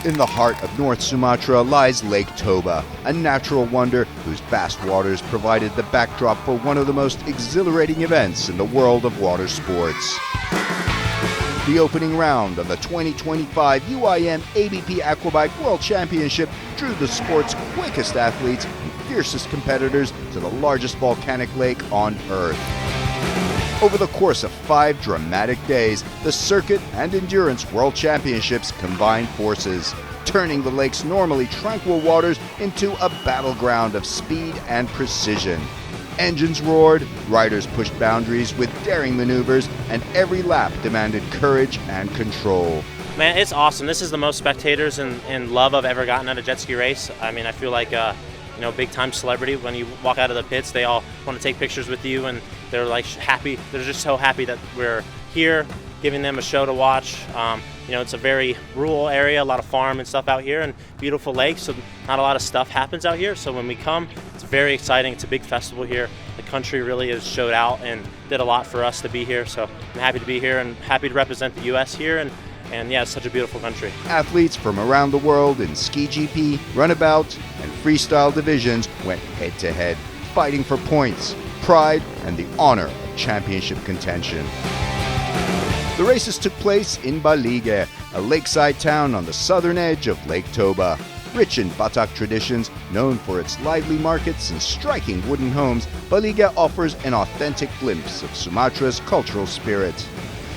In the heart of North Sumatra lies Lake Toba, a natural wonder whose vast waters provided the backdrop for one of the most exhilarating events in the world of water sports. The opening round of the 2025 UIM-ABP Aquabike World Championship drew the sport's quickest athletes and fiercest competitors to the largest volcanic lake on Earth. Over the course of 5 dramatic days, the Circuit and Endurance World Championships combined forces, turning the lake's normally tranquil waters into a battleground of speed and precision. Engines roared, riders pushed boundaries with daring maneuvers, and every lap demanded courage and control. Man, it's awesome. This is the most spectators and love I've ever gotten at a jet ski race. I mean, I feel like big time celebrity. When you walk out of the pits, they all want to take pictures with you, and they're like happy. They're just so happy that we're here, giving them a show to watch. It's a very rural area, a lot of farm and stuff out here, and beautiful lakes, so not a lot of stuff happens out here. So when we come, it's very exciting. It's a big festival here. The country really has showed out and did a lot for us to be here. So I'm happy to be here and happy to represent the U.S. here. And yeah, it's such a beautiful country. Athletes from around the world in ski GP, Runabout, and Freestyle divisions went head-to-head, fighting for points, pride, and the honor of championship contention. The races took place in Balige, a lakeside town on the southern edge of Lake Toba. Rich in Batak traditions, known for its lively markets and striking wooden homes, Balige offers an authentic glimpse of Sumatra's cultural spirit.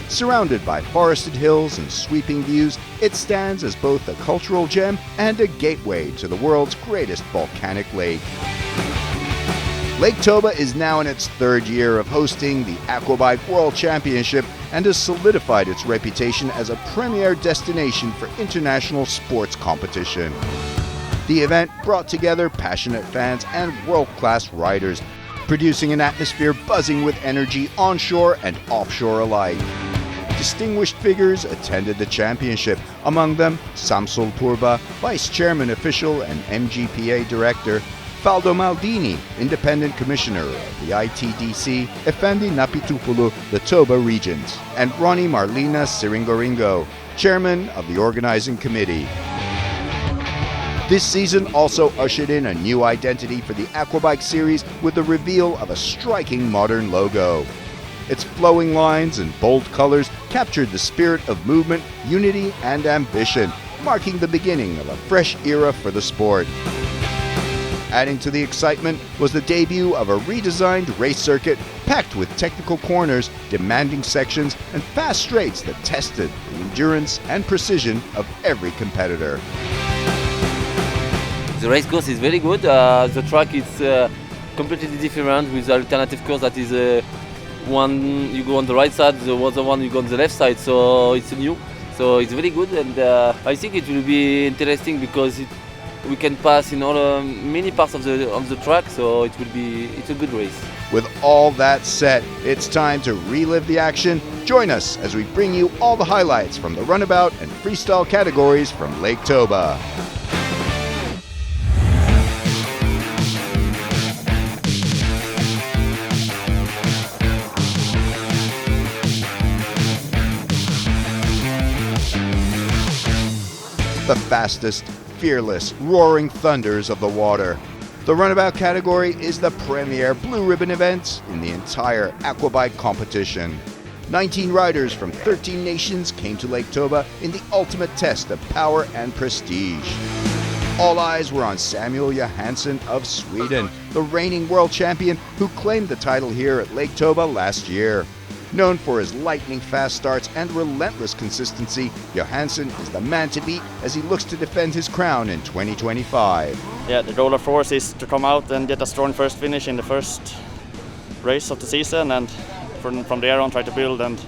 Surrounded by forested hills and sweeping views, it stands as both a cultural gem and a gateway to the world's greatest volcanic lake. Lake Toba is now in its 3rd year of hosting the Aquabike World Championship and has solidified its reputation as a premier destination for international sports competition. The event brought together passionate fans and world-class riders, producing an atmosphere buzzing with energy onshore and offshore alike. Distinguished figures attended the championship, among them Samsul Purba, Vice Chairman Official and MGPA Director, Faldo Maldini, Independent Commissioner of the ITDC, Effendi Napitupulu, the Toba Regent, and Ronnie Marlina Siringoringo, Chairman of the Organizing Committee. This season also ushered in a new identity for the Aquabike series with the reveal of a striking modern logo. Its flowing lines and bold colors captured the spirit of movement, unity, and ambition, marking the beginning of a fresh era for the sport. Adding to the excitement was the debut of a redesigned race circuit packed with technical corners, demanding sections, and fast straights that tested the endurance and precision of every competitor. The race course is very good. The track is completely different with the alternative course that is one you go on the right side, the other one you go on the left side, so it's new. So it's very good, and I think it will be interesting because we can pass in all many parts of the track, so it's a good race. With all that said, it's time to relive the action. Join us as we bring you all the highlights from the Runabout and Freestyle categories from Lake Toba. The fastest, fearless, roaring thunders of the water. The Runabout category is the premier blue ribbon event in the entire Aquabike competition. 19 riders from 13 nations came to Lake Toba in the ultimate test of power and prestige. All eyes were on Samuel Johansson of Sweden, the reigning world champion who claimed the title here at Lake Toba last year. Known for his lightning-fast starts and relentless consistency, Johansson is the man to beat as he looks to defend his crown in 2025. Yeah, the goal of course is to come out and get a strong first finish in the first race of the season, and from there on try to build and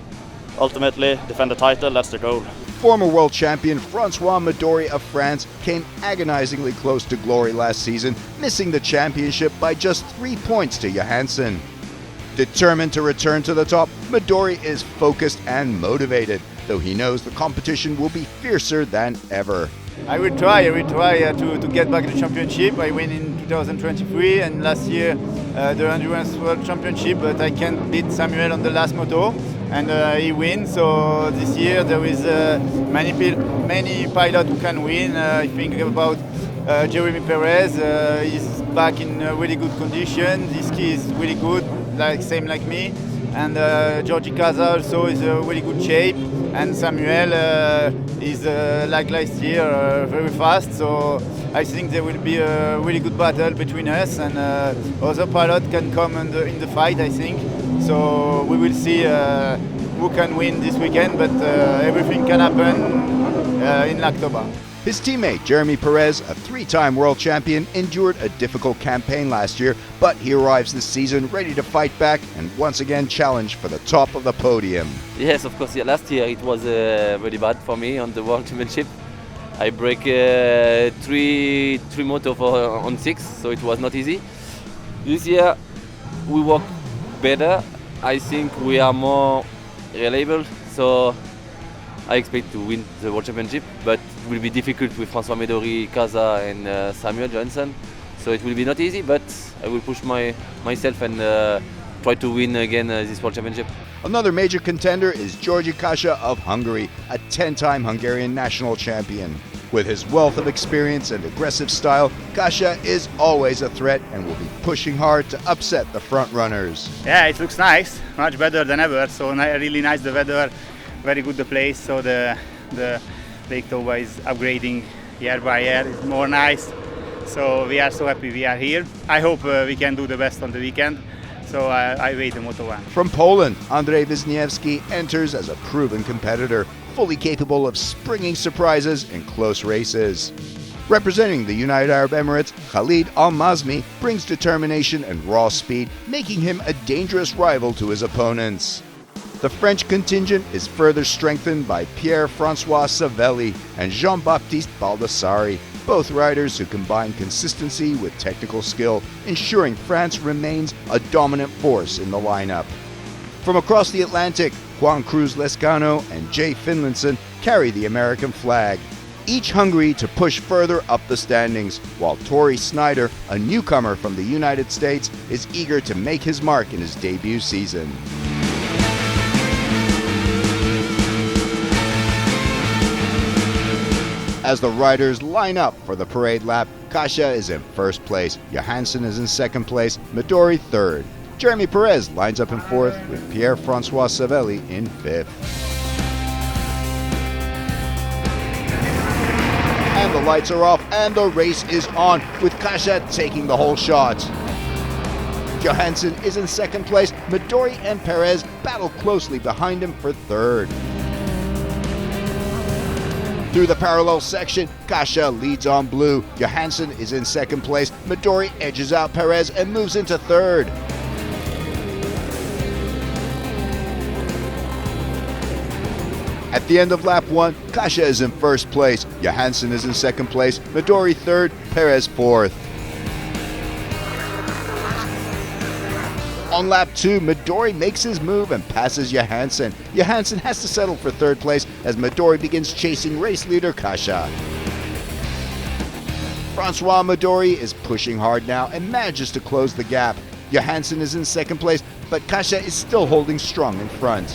ultimately defend the title. That's the goal. Former world champion Francois Midori of France came agonizingly close to glory last season, missing the championship by just 3 points to Johansson. Determined to return to the top, Midori is focused and motivated, though he knows the competition will be fiercer than ever. I will try to get back the championship. I win in 2023 and last year the Endurance World Championship, but I can't beat Samuel on the last moto. and he wins. So this year there is many pilots who can win. I think about Jeremy Perez. He's back in really good condition. This ski is really good, same like me. And Georgi Kaza also is in really good shape. And Samuel is like last year, very fast. So I think there will be a really good battle between us, and other pilots can come in the fight, I think. So we will see who can win this weekend, but everything can happen in October. His teammate Jeremy Perez, a three-time world champion, endured a difficult campaign last year, but he arrives this season ready to fight back and once again challenge for the top of the podium. Yes, of course. Yeah, last year it was really bad for me on the World Championship. I break three moto on 6, so it was not easy. This year we work better. I think we are more reliable, so I expect to win the World Championship, but it will be difficult with François Médori, Kaza and Samuel Johansson. So it will be not easy, but I will push myself and try to win again this World Championship. Another major contender is Georgi Kaza of Hungary, a 10-time Hungarian national champion. With his wealth of experience and aggressive style, Kaza is always a threat and will be pushing hard to upset the front runners. Yeah, it looks nice, much better than ever. So really nice the weather, very good the place. So the Lake Toba is upgrading year by year. It's more nice. So we are so happy we are here. I hope we can do the best on the weekend. So I wait the Moto 1. From Poland, Andrzej Wisniewski enters as a proven competitor, fully capable of springing surprises in close races. Representing the United Arab Emirates, Khalid Al-Mazmi brings determination and raw speed, making him a dangerous rival to his opponents. The French contingent is further strengthened by Pierre-François Savelli and Jean-Baptiste Baldassari, both riders who combine consistency with technical skill, ensuring France remains a dominant force in the lineup. From across the Atlantic, Juan Cruz Lescano and Jay Finlayson carry the American flag, each hungry to push further up the standings, while Tori Snyder, a newcomer from the United States, is eager to make his mark in his debut season. As the riders line up for the parade lap, Kaza is in first place, Johansson is in second place, Midori third. Jeremy Perez lines up in fourth, with Pierre-François Savelli in fifth. And the lights are off and the race is on, with Kaza taking the whole shot. Johansson is in second place, Midori and Perez battle closely behind him for third. Through the parallel section, Kaza leads on blue. Johansson is in second place. Midori edges out Perez and moves into third. At the end of lap 1, Kaza is in first place. Johansson is in second place. Midori third. Perez fourth. On lap 2, Midori makes his move and passes Johansson. Johansson has to settle for third place as Midori begins chasing race leader Kaza. Francois Midori is pushing hard now and manages to close the gap. Johansson is in second place, but Kaza is still holding strong in front.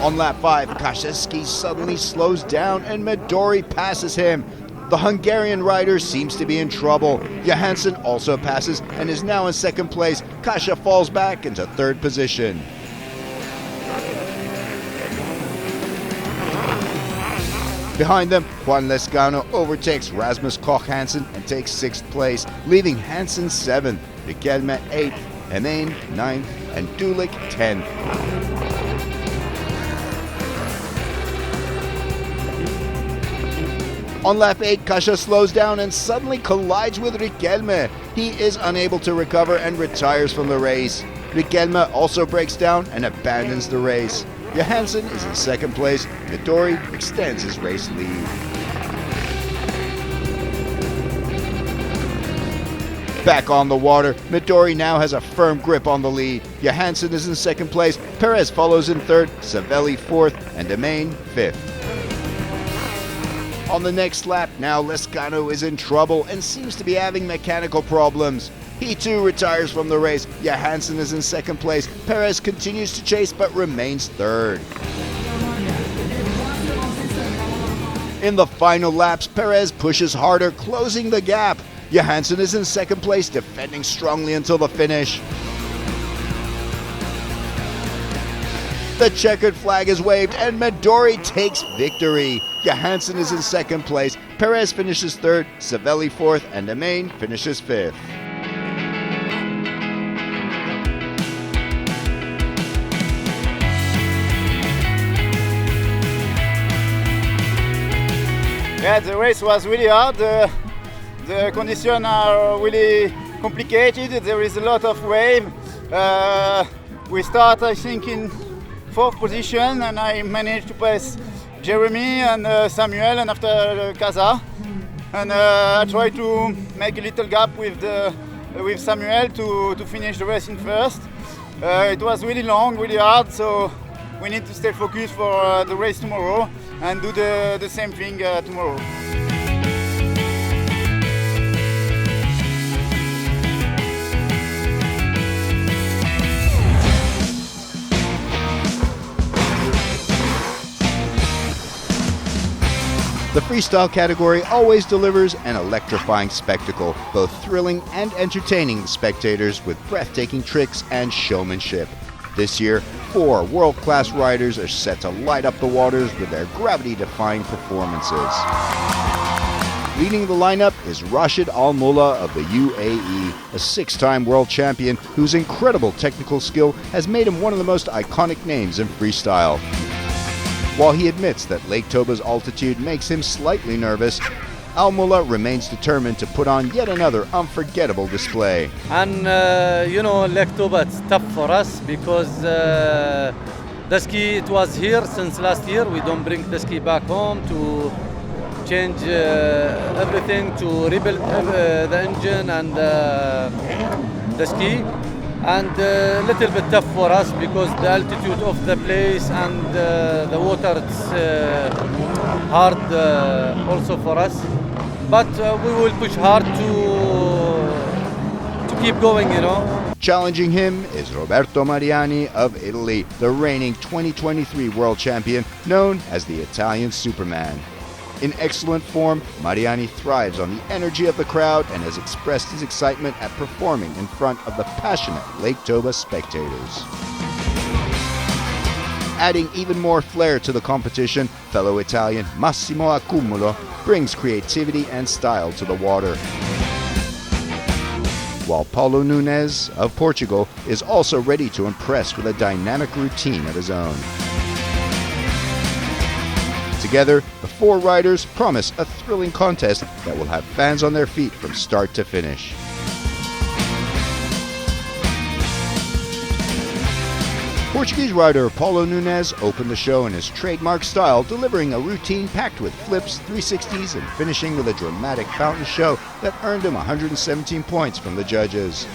On lap 5, Kaza's ski suddenly slows down and Midori passes him. The Hungarian rider seems to be in trouble. Johansson also passes and is now in second place. Kaza falls back into third position. Behind them, Juan Lescano overtakes Rasmus Koch Hansen and takes sixth place, leaving Hansen 7th, Riquelme 8th, Hemain 9th, and Dulik 10th. On lap 8, Kaza slows down and suddenly collides with Riquelme. He is unable to recover and retires from the race. Riquelme also breaks down and abandons the race. Johansson is in second place. Midori extends his race lead. Back on the water, Midori now has a firm grip on the lead. Johansson is in second place. Perez follows in third, Savelli fourth, and Hemain fifth. On the next lap, now Lescano is in trouble and seems to be having mechanical problems. He too retires from the race. Johansson is in second place. Perez continues to chase but remains third. In the final laps, Perez pushes harder, closing the gap. Johansson is in second place, defending strongly until the finish. The checkered flag is waved and Midori takes victory. Johansson is in second place, Perez finishes third, Savelli fourth, and Demain finishes fifth. Yeah, the race was really hard. The conditions are really complicated. There is a lot of wave. We start, I think, in fourth position, and I managed to pass Jeremy and Samuel, and after Kaza. And I tried to make a little gap with Samuel to finish the race in first. It was really long, really hard, so we need to stay focused for the race tomorrow and do the same thing tomorrow. The freestyle category always delivers an electrifying spectacle, both thrilling and entertaining the spectators with breathtaking tricks and showmanship. This year, 4 world-class riders are set to light up the waters with their gravity-defying performances. Leading the lineup is Rashid Al Mullah of the UAE, a 6-time world champion whose incredible technical skill has made him one of the most iconic names in freestyle. While he admits that Lake Toba's altitude makes him slightly nervous, Al Mullah remains determined to put on yet another unforgettable display. And Lake Toba, it's tough for us because the ski, it was here since last year. We don't bring the ski back home to change everything, to rebuild the engine and the ski. And a little bit tough for us because the altitude of the place and the water, it's hard also for us. But we will push hard to keep going, Challenging him is Roberto Mariani of Italy, the reigning 2023 world champion, known as the Italian Superman. In excellent form, Mariani thrives on the energy of the crowd and has expressed his excitement at performing in front of the passionate Lake Toba spectators. Adding even more flair to the competition, fellow Italian Massimo Accumulo brings creativity and style to the water. While Paulo Nunes of Portugal is also ready to impress with a dynamic routine of his own. Together, the 4 riders promise a thrilling contest that will have fans on their feet from start to finish. Portuguese rider Paulo Nunes opened the show in his trademark style, delivering a routine packed with flips, 360s, and finishing with a dramatic fountain show that earned him 117 points from the judges.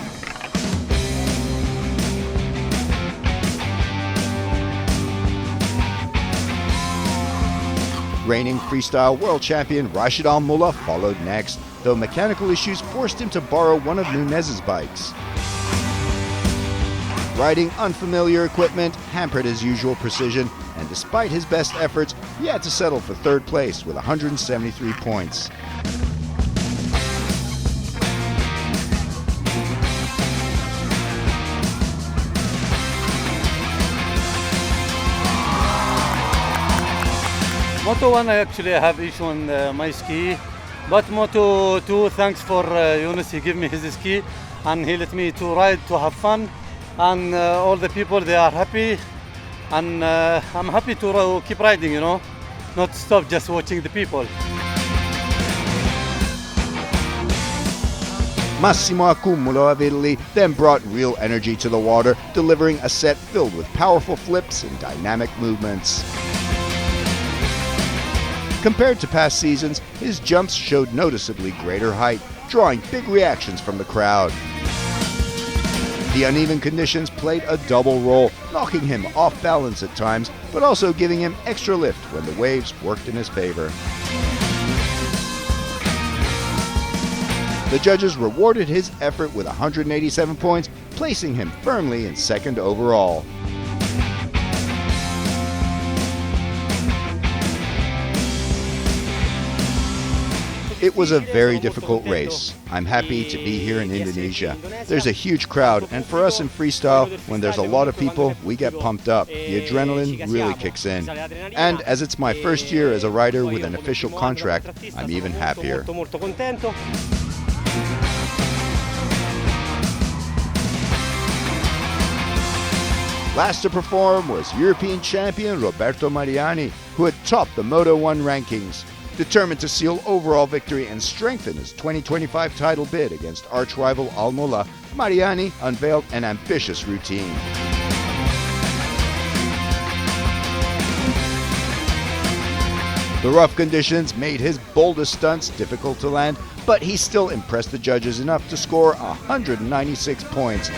Reigning freestyle world champion Rashid Al Mullah followed next, though mechanical issues forced him to borrow one of Nunes' bikes. Riding unfamiliar equipment hampered his usual precision, and despite his best efforts, he had to settle for third place with 173 points. Moto 1, I actually have issue on my ski, but Moto 2, thanks for Yunus, he gave me his ski and he let me to ride, to have fun, and all the people, they are happy, and I'm happy to keep riding, not stop just watching the people. Massimo Accumulo of Italy then brought real energy to the water, delivering a set filled with powerful flips and dynamic movements. Compared to past seasons, his jumps showed noticeably greater height, drawing big reactions from the crowd. The uneven conditions played a double role, knocking him off balance at times, but also giving him extra lift when the waves worked in his favor. The judges rewarded his effort with 187 points, placing him firmly in second overall. It was a very difficult race. I'm happy to be here in Indonesia. There's a huge crowd, and for us in freestyle, when there's a lot of people, we get pumped up. The adrenaline really kicks in. And as it's my first year as a rider with an official contract, I'm even happier. Last to perform was European champion Roberto Mariani, who had topped the Moto 1 rankings. Determined to seal overall victory and strengthen his 2025 title bid against arch-rival Al-Mola, Mariani unveiled an ambitious routine. The rough conditions made his boldest stunts difficult to land, but he still impressed the judges enough to score 196 points,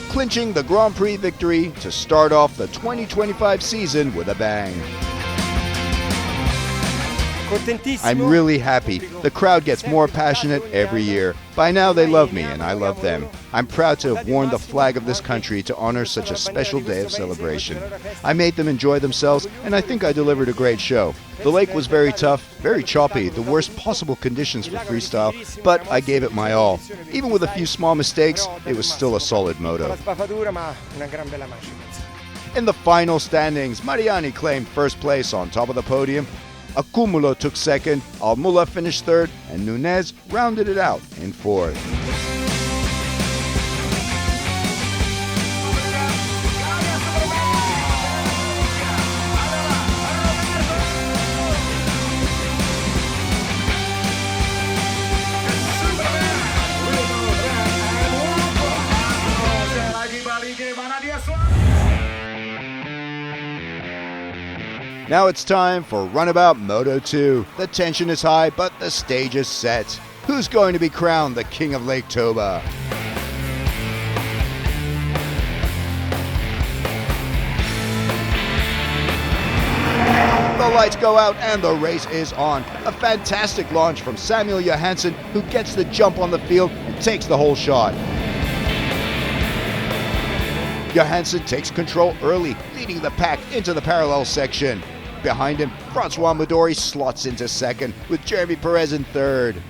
clinching the Grand Prix victory to start off the 2025 season with a bang. I'm really happy. The crowd gets more passionate every year. By now they love me and I love them. I'm proud to have worn the flag of this country to honor such a special day of celebration. I made them enjoy themselves and I think I delivered a great show. The lake was very tough, very choppy, the worst possible conditions for freestyle, but I gave it my all. Even with a few small mistakes, it was still a solid moto. In the final standings, Mariani claimed first place on top of the podium. Accumulo took second, Al-Mola finished third, and Nunez rounded it out in fourth. Now it's time for Runabout Moto 2. The tension is high, but the stage is set. Who's going to be crowned the King of Lake Toba? The lights go out and the race is on. A fantastic launch from Samuel Johansson, who gets the jump on the field and takes the whole shot. Johansson takes control early, leading the pack into the parallel section. Behind him, Francois Midori slots into second, with Jeremy Perez in third.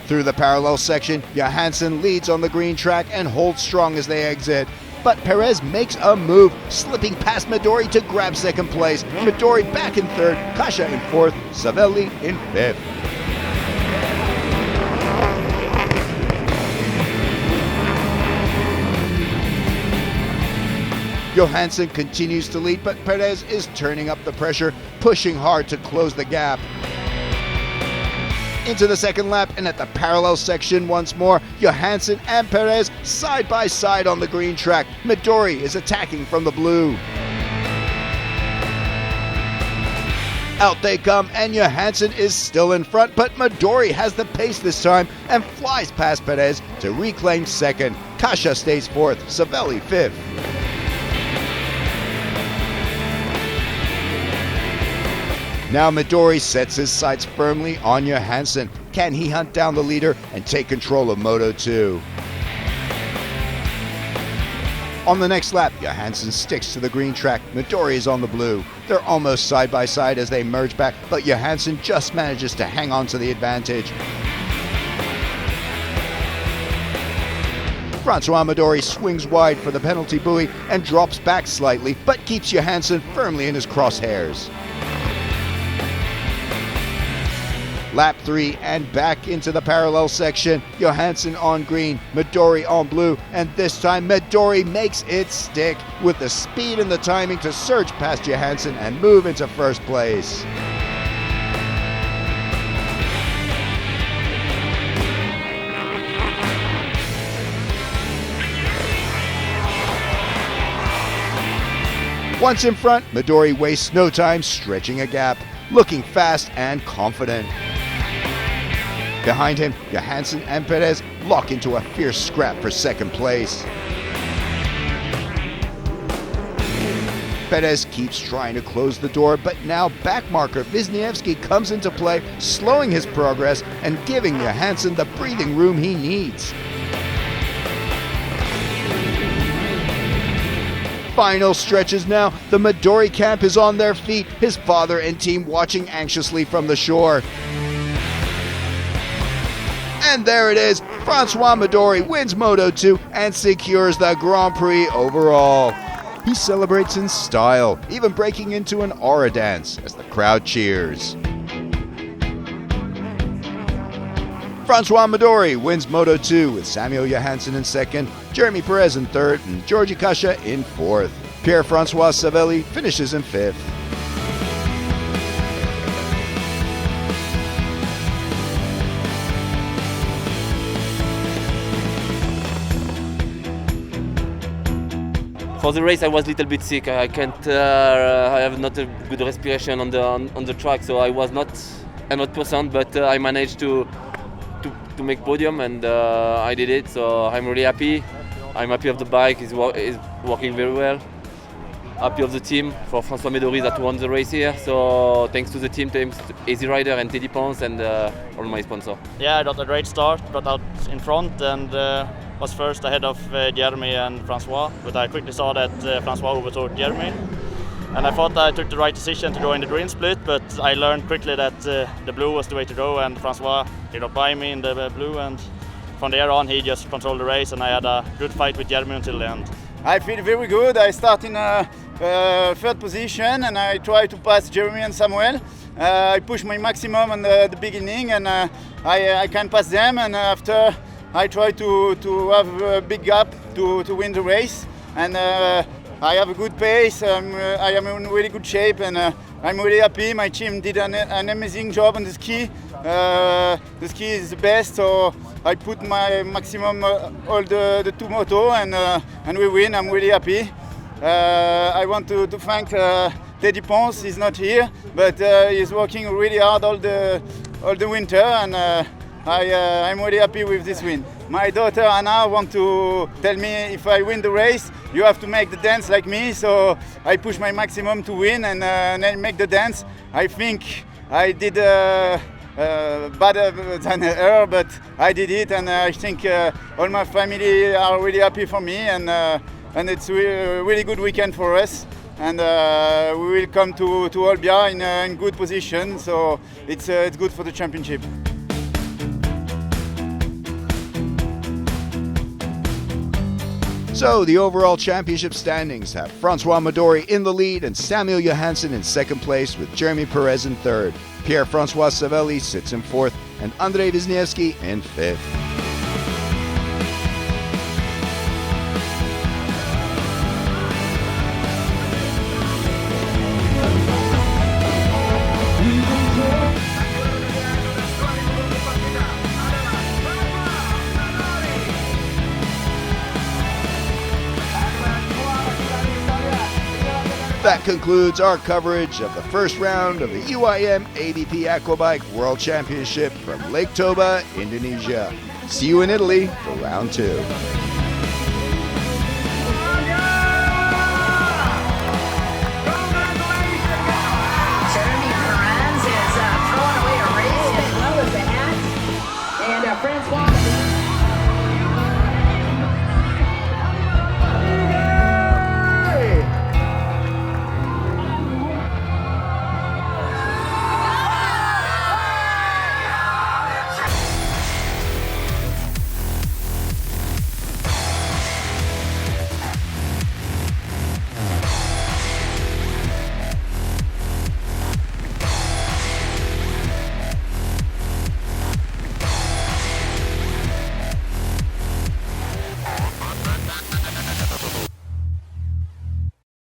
Through the parallel section, Johansson leads on the green track and holds strong as they exit. But Perez makes a move, slipping past Midori to grab second place. Midori back in third, Kasha in fourth, Savelli in fifth. Johansson continues to lead, but Perez is turning up the pressure, pushing hard to close the gap. Into the second lap and at the parallel section once more, Johansson and Perez side by side on the green track. Midori is attacking from the blue. Out they come and Johansson is still in front, but Midori has the pace this time and flies past Perez to reclaim second. Kasha stays fourth, Savelli fifth. Now Midori sets his sights firmly on Johansson. Can he hunt down the leader and take control of Moto 2? On the next lap, Johansson sticks to the green track. Midori is on the blue. They're almost side by side as they merge back, but Johansson just manages to hang on to the advantage. Francois Midori swings wide for the penalty buoy and drops back slightly, but keeps Johansson firmly in his crosshairs. Lap 3 and back into the parallel section. Johansson on green, Midori on blue, and this time Midori makes it stick with the speed and the timing to surge past Johansson and move into first place. Once in front, Midori wastes no time stretching a gap, looking fast and confident. Behind him, Johansson and Perez lock into a fierce scrap for second place. Perez keeps trying to close the door, but now backmarker Wisniewski comes into play, slowing his progress and giving Johansson the breathing room he needs. Final stretches now. The Midori camp is on their feet, his father and team watching anxiously from the shore. And there it is, Francois Midori wins Moto 2 and secures the Grand Prix overall. He celebrates in style, even breaking into an aura dance as the crowd cheers. Francois Midori wins Moto 2 with Samuel Johansson in second, Jeremy Perez in third, and Georgi Kasha in fourth. Pierre-Francois Savelli finishes in fifth. For the race, I was a little bit sick. I can't. I have not a good respiration on the track, so I was not 100%. But I managed to make podium, and I did it. So I'm really happy. I'm happy of the bike. It's working very well. Happy of the team for Francois Midori that won the race here. So thanks to the team, thanks to Easy Rider and Teddy Pons and all my sponsors. Yeah, I got a great start, got out in front and was first ahead of Jeremy and Francois, but I quickly saw that Francois overtook Jeremy. And I thought I took the right decision to go in the green split, but I learned quickly that the blue was the way to go, and Francois, he got by me in the blue, and from there on he just controlled the race, and I had a good fight with Jeremy until the end. I feel very good. I start in third position and I try to pass Jeremy and Samuel. I push my maximum in the beginning and I can pass them, and after I try to have a big gap to win the race, and I have a good pace. I am in really good shape, and I'm really happy. My team did an amazing job on the ski. The ski is the best, so I put my maximum all the two moto, and we win. I'm really happy. I want to thank Teddy Pons. He's not here, but he's working really hard all the winter, and I'm really happy with this win. My daughter Anna want to tell me if I win the race, you have to make the dance like me. So I push my maximum to win and then make the dance. I think I did better than her, but I did it, and I think all my family are really happy for me, and it's a really good weekend for us. And we will come to Olbia in good position, so it's good for the championship. So the overall championship standings have Francois Midori in the lead and Samuel Johansson in second place with Jeremy Perez in third. Pierre-Francois Savelli sits in fourth and Andrei Wisniewski in fifth. That concludes our coverage of the first round of the UIM-ABP Aquabike World Championship from Lake Toba, Indonesia. See you in Italy for round 2.